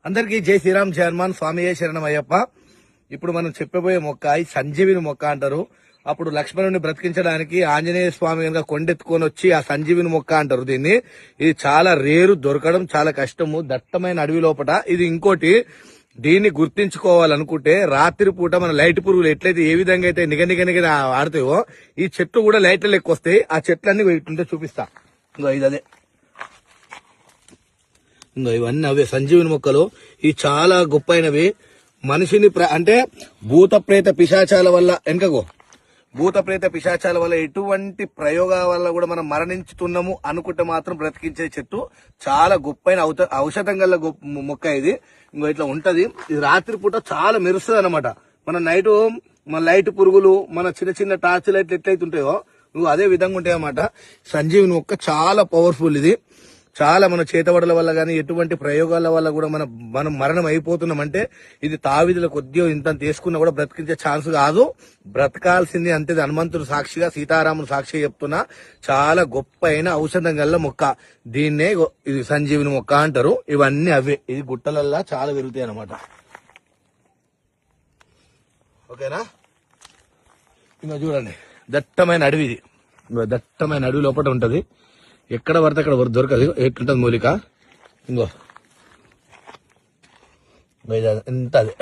అందరికీ జై శ్రీరామ్ జై హనుమాన్ స్వామి శరణం అయ్యప్ప. ఇప్పుడు మనం చెప్పబోయే మొక్క ఈ సంజీవిని మొక్క అంటారు. అప్పుడు లక్ష్మణుని బ్రతికించడానికి ఆంజనేయ స్వామి కనుక కొండెత్తుకొని వచ్చి ఆ సంజీవిని మొక్క అంటారు దీన్ని. ఇది చాలా రేరు, దొరకడం చాలా కష్టము దట్టమైన అడవి లోపల. ఇది ఇంకోటి, దీన్ని గుర్తించుకోవాలనుకుంటే రాత్రి పూట మన లైట్ పురుగులు ఎట్లయితే ఏ విధంగా అయితే నిగ ఆడతాయో ఈ చెట్లు కూడా లైట్ల లెక్క వస్తాయి. ఆ చెట్లన్నీ ఇట్లుంటే చూపిస్తా. ఇంకో ఇది అదే, ఇంకో ఇవన్నీ అవే సంజీవిని మొక్కలు. ఇవి చాలా గొప్పైనవి. మనిషిని అంటే భూత ప్రేత పిశాచాల వల్ల వెనకగో భూత ప్రేత పిశాచాల వల్ల ఎటువంటి ప్రయోగాల వల్ల కూడా మనం మరణించుతున్నాము అనుకుంటే మాత్రం బ్రతికించే చెట్టు. చాలా గొప్పైన ఔషధం గల మొక్క ఇది. ఇంకో ఇట్లా ఉంటది. ఇది రాత్రి పూట చాలా మెరుస్తుంది అనమాట. మన నైట్ మన లైట్ పురుగులు మన చిన్న చిన్న టార్చ్ లైట్లు ఎట్లయితే ఉంటాయో నువ్వు అదే విధంగా ఉంటాయి అన్నమాట. సంజీవిని మొక్క చాలా పవర్ఫుల్. ఇది చాలా మన చేతబడుల వల్ల కానీ ఎటువంటి ప్రయోగాల వల్ల కూడా మనం మరణం అయిపోతున్నామంటే ఇది తావిధుల కొద్దిగా ఇంత తీసుకున్నా కూడా బ్రతికించే ఛాన్స్ కాదు. బ్రతకాల్సింది అంతే. హనుమంతుడు సాక్షిగా, సీతారాముడు సాక్షిగా చెప్తున్నా. చాలా గొప్ప అయిన ఔషధం గల్ల మొక్క. దీన్నే ఇది సంజీవిని మొక్క అంటారు. ఇవన్నీ అవే. ఇది గుట్టలల్లా చాలా పెరుగుతాయి అన్నమాట. ఓకేనా? ఇంకా చూడండి, దట్టమైన అడవి. ఇది దట్టమైన అడవి లోపల ఉంటది. ఎక్కడ పడితే అక్కడ దొరకదు. ఎట్లుంటది మూలిక. ఇంకో ఎంత అదే